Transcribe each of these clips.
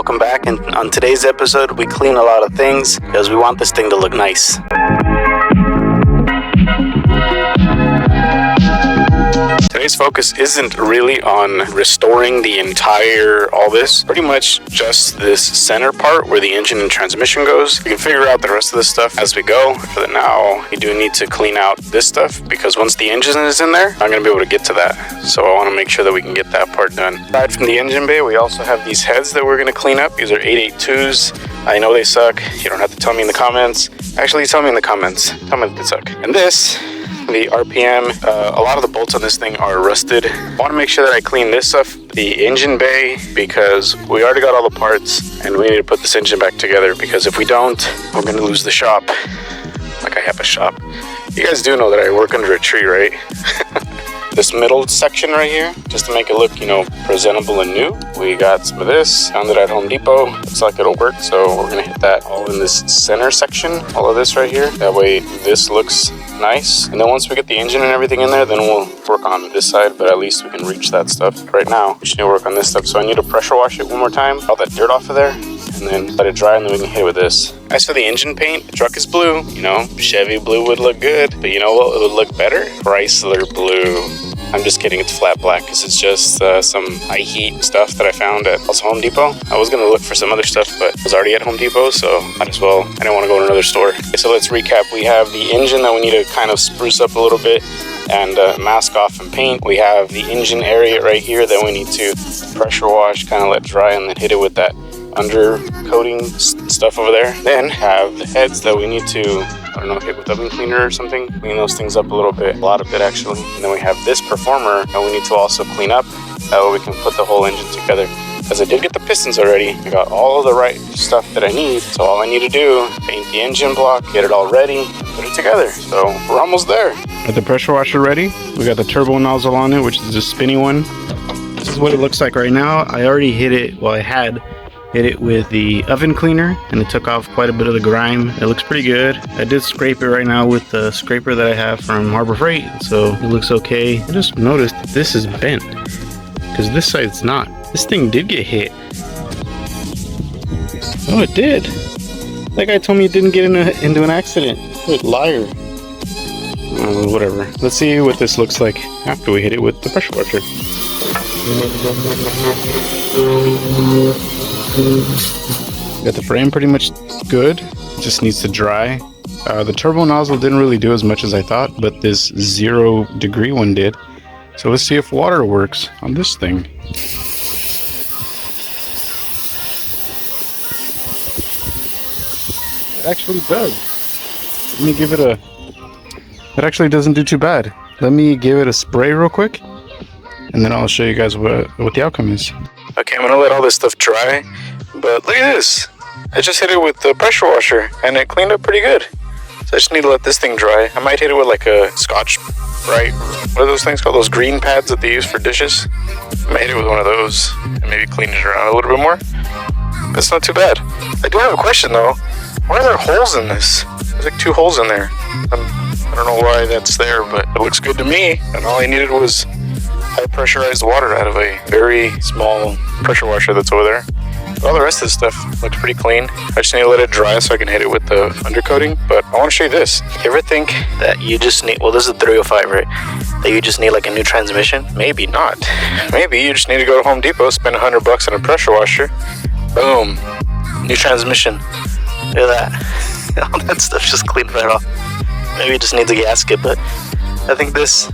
welcome back, and on today's episode we clean a lot of things because we want this thing to look nice. Today's focus isn't really on restoring the entire all this, pretty much just this center part where the engine and transmission goes. We can figure out the rest of this stuff as we go. For now, we do need to clean out this stuff because once the engine is in there, I'm going to be able to get to that. So I want to make sure that we can get that part done. Aside from the engine bay, we also have these heads that we're going to clean up. These are 882s. I know they suck. You don't have to tell me in the comments. Actually, tell me in the comments. Tell me if they suck. And this, the RPM, a lot of the bolts on this thing are rusted. I want to make sure that I clean this stuff, the engine bay, because we already got all the parts and we need to put this engine back together, because if we don't, we're going to lose the shop. Like I have a shop. You guys do know that I work under a tree, right? This middle section right here, just to make it look, presentable and new. We got some of this, found it at Home Depot. Looks like it'll work, so we're gonna hit that all in this center section, all of this right here. That way this looks nice. And then once we get the engine and everything in there, then we'll work on this side, but at least we can reach that stuff. Right now, we just need to work on this stuff. So I need to pressure wash it one more time, all that dirt off of there, and then let it dry, and then we can hit it with this. As for the engine paint, the truck is blue. Chevy blue would look good, but you know what would look better? Chrysler blue. I'm just kidding, it's flat black because it's just some high heat stuff that I found at also Home Depot. I was gonna look for some other stuff, but it was already at Home Depot, so might as well. I didn't want to go to another store. Okay, so let's recap. We have the engine that we need to kind of spruce up a little bit and mask off and paint. We have the engine area right here that we need to pressure wash, kind of let dry, and then hit it with that undercoating stuff over there. Then have the heads that we need to, hit with oven cleaner or something, clean those things up a little bit, a lot of it actually. And then we have this performer that we need to also clean up, that way we can put the whole engine together. As I did get the pistons already, I got all of the right stuff that I need, so all I need to do, paint the engine block, get it all ready, put it together. So we're almost there. Got the pressure washer ready. We got the turbo nozzle on it, which is a spinny one. This is what it looks like right now. I already hit it with the oven cleaner, and it took off quite a bit of the grime. It looks pretty good. I did scrape it right now with the scraper that I have from Harbor Freight, so it looks okay. I just noticed that this is bent because this side's not. This thing did get hit. Oh, it did. That guy told me it didn't get into an accident. What liar. Whatever. Let's see what this looks like after we hit it with the pressure washer. Got the frame pretty much good. It just needs to dry. The turbo nozzle didn't really do as much as I thought, but this 0 degree one did. So let's see if water works on this thing. It actually does. Let me give it a... It actually doesn't do too bad. Let me give it a spray real quick, and then I'll show you guys what the outcome is. Okay, I'm gonna let all this stuff dry, but look at this. I just hit it with the pressure washer, and it cleaned up pretty good. So I just need to let this thing dry. I might hit it with like a Scotch, right? What are those things called? Those green pads that they use for dishes? I might hit it with one of those, and maybe clean it around a little bit more. That's not too bad. I do have a question though. Why are there holes in this? There's like 2 holes in there. I don't know why that's there, but it looks good to me. And all I needed was high pressurized water out of a very small pressure washer that's over there. But all the rest of this stuff looks pretty clean. I just need to let it dry so I can hit it with the undercoating. But I want to show you this. You ever think that you just need, well, this is a 305, right? That you just need like a new transmission? Maybe not. Maybe you just need to go to Home Depot, spend $100 on a pressure washer. Boom. New transmission. Look at that. All that stuff just cleaned right off. Maybe it just needs a gasket, but I think this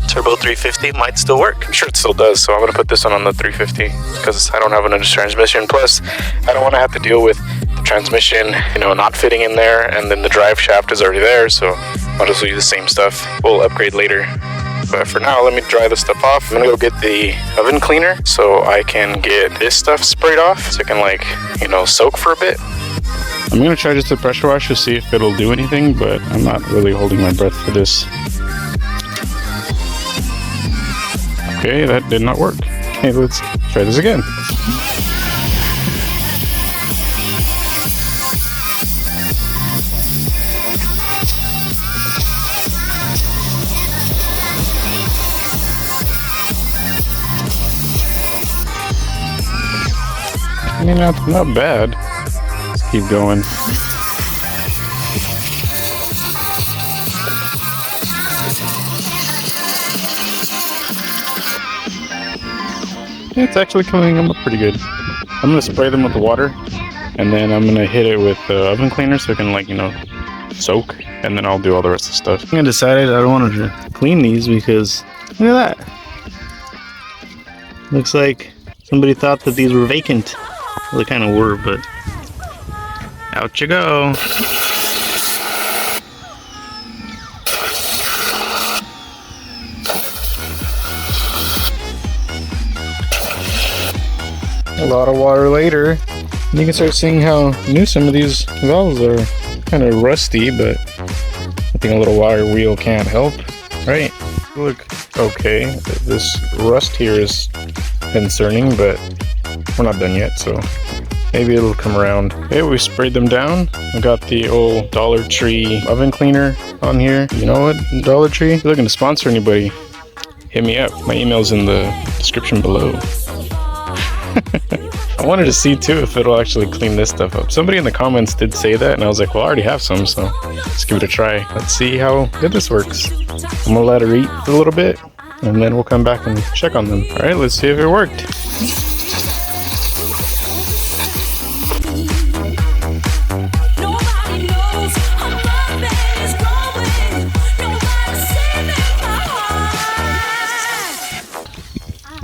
Turbo 350 might still work. I'm sure it still does, so I'm going to put this one on the 350 because I don't have another transmission. Plus, I don't want to have to deal with the transmission, not fitting in there, and then the drive shaft is already there, so I'll just use the same stuff. We'll upgrade later. But for now, let me dry this stuff off. I'm going to go get the oven cleaner so I can get this stuff sprayed off so it can soak for a bit. I'm going to try just the pressure wash to see if it'll do anything, but I'm not really holding my breath for this. Okay, that did not work. Okay, let's try this again. I mean, not bad. Let's keep going. It's actually coming up pretty good. I'm gonna spray them with the water, and then I'm gonna hit it with the oven cleaner so it can, like, you know, soak, and then I'll do all the rest of the stuff. I decided I don't want to clean these because look at that. Looks like somebody thought that these were vacant. Well, they kind of were, but out you go. A lot of water later, and you can start seeing how new some of these valves are. Kind of rusty, but I think a little water wheel can't help, right? Look okay. This rust here is concerning, but we're not done yet, so maybe it'll come around. Okay, we sprayed them down. I got the old Dollar Tree oven cleaner on here. You know what, Dollar Tree? If you're looking to sponsor anybody, hit me up. My email's in the description below. I wanted to see too if it'll actually clean this stuff up. Somebody in the comments did say that, and I was like, well, I already have some, so let's give it a try. Let's see how good this works. I'm gonna let her eat for a little bit, and then we'll come back and check on them. All right, let's see if it worked.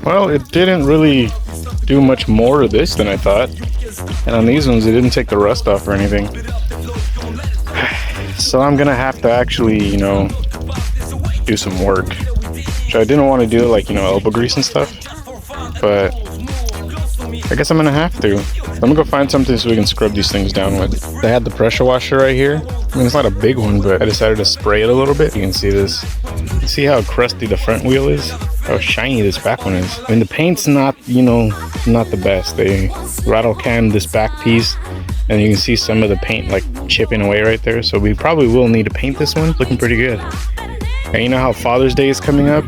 Well, it didn't really do much more of this than I thought. And on these ones, it didn't take the rust off or anything. So I'm gonna have to actually, you know, do some work. Which I didn't want to do, like, you know, elbow grease and stuff. But I guess I'm gonna have to. I'm gonna go find something so we can scrub these things down with. They had the pressure washer right here. I mean, it's not a big one, but I decided to spray it a little bit. You can see this. You see how crusty the front wheel is? How shiny this back one is. I mean, the paint's not, you know, not the best. They rattle can this back piece, and you can see some of the paint like chipping away right there. So we probably will need to paint this one. Looking pretty good. And you know how Father's Day is coming up?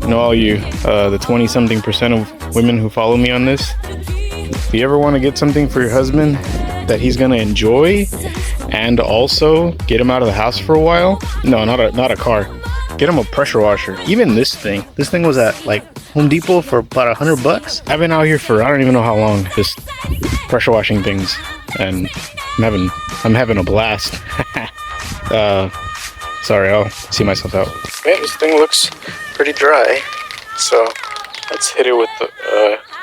You know, all you, the 20-something% of women who follow me on this, if you ever want to get something for your husband that he's gonna enjoy, and also get him out of the house for a while, no, not a car, get him a pressure washer. Even this thing was at like Home Depot for about $100. I've been out here for I don't even know how long, just pressure washing things, and I'm having a blast. Sorry, I'll see myself out. Man, this thing looks pretty dry, so let's hit it with the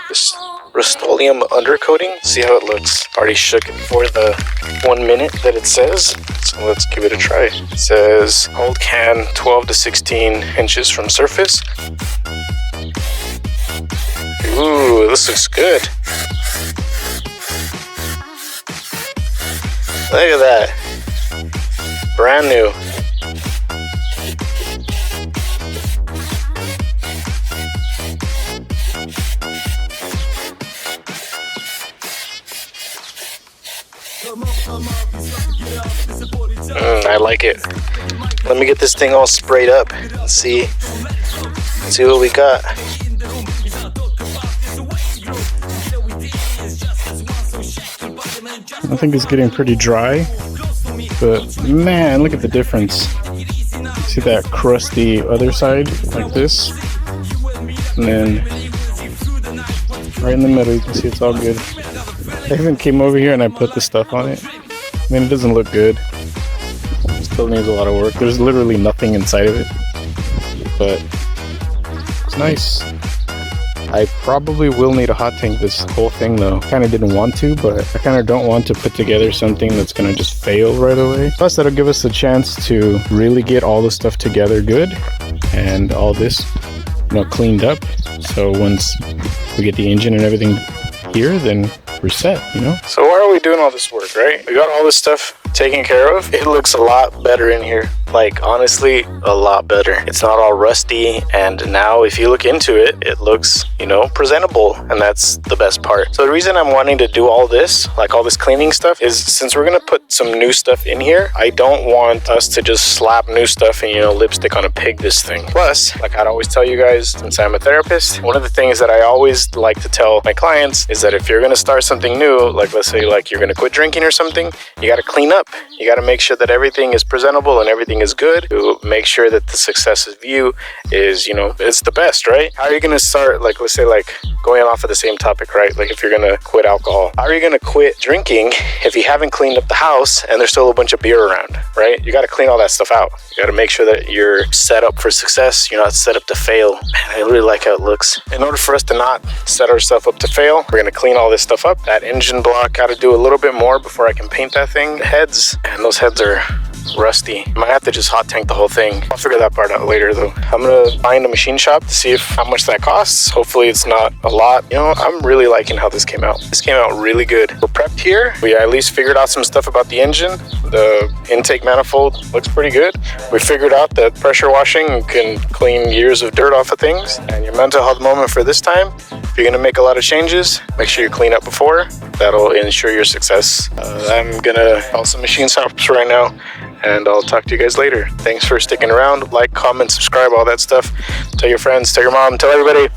this Rust-Oleum undercoating. See how it looks. Already shook it for the 1 minute that it says, so let's give it a try. It says hold can 12 to 16 inches from surface. Ooh, this looks good. Look at that. Brand new. I like it. Let me get this thing all sprayed up and see what we got. I think it's getting pretty dry, but man, look at the difference. See that crusty other side like this, and then right in the middle you can see it's all good. I even came over here and I put the stuff on it. I mean, it doesn't look good. It still needs a lot of work. There's literally nothing inside of it, but it's nice. I probably will need a hot tank this whole thing though. Kind of didn't want to, but I kind of don't want to put together something that's gonna just fail right away. Plus that'll give us a chance to really get all the stuff together good and all this, you know, cleaned up. So once we get the engine and everything here, then we're set, you know? So why are we doing all this work, right? We got all this stuff taken care of, it looks a lot better in here. Like, honestly, a lot better. It's not all rusty, and now if you look into it, it looks, you know, presentable, and that's the best part. So the reason I'm wanting to do all this, like all this cleaning stuff, is since we're gonna put some new stuff in here, I don't want us to just slap new stuff and, you know, lipstick on a pig this thing. Plus, like I'd always tell you guys, since I'm a therapist, one of the things that I always like to tell my clients is that if you're gonna start something new, like let's say like you're gonna quit drinking or something, you gotta clean up. You gotta make sure that everything is presentable and everything is good to make sure that the success of you is, you know, it's the best, right? How are you gonna start, like let's say like going off of the same topic, right? Like if you're gonna quit alcohol, how are you gonna quit drinking if you haven't cleaned up the house and there's still a bunch of beer around, right? You gotta clean all that stuff out. You gotta make sure that you're set up for success. You're not set up to fail. Man, I really like how it looks. In order for us to not set ourselves up to fail, we're gonna clean all this stuff up. That engine block, gotta do a little bit more before I can paint that thing. The heads, and those heads are rusty. I might have to just hot tank the whole thing. I'll figure that part out later though. I'm gonna find a machine shop to see how much that costs. Hopefully it's not a lot. You know, I'm really liking how this came out. This came out really good. We're prepped here. We at least figured out some stuff about the engine. The intake manifold looks pretty good. We figured out that pressure washing can clean years of dirt off of things. And your mental health moment for this time, if you're gonna make a lot of changes, make sure you clean up before. That'll ensure your success. I'm gonna call some machine shops right now, and I'll talk to you guys later. Thanks for sticking around. Like, comment, subscribe, all that stuff. Tell your friends, tell your mom, tell everybody.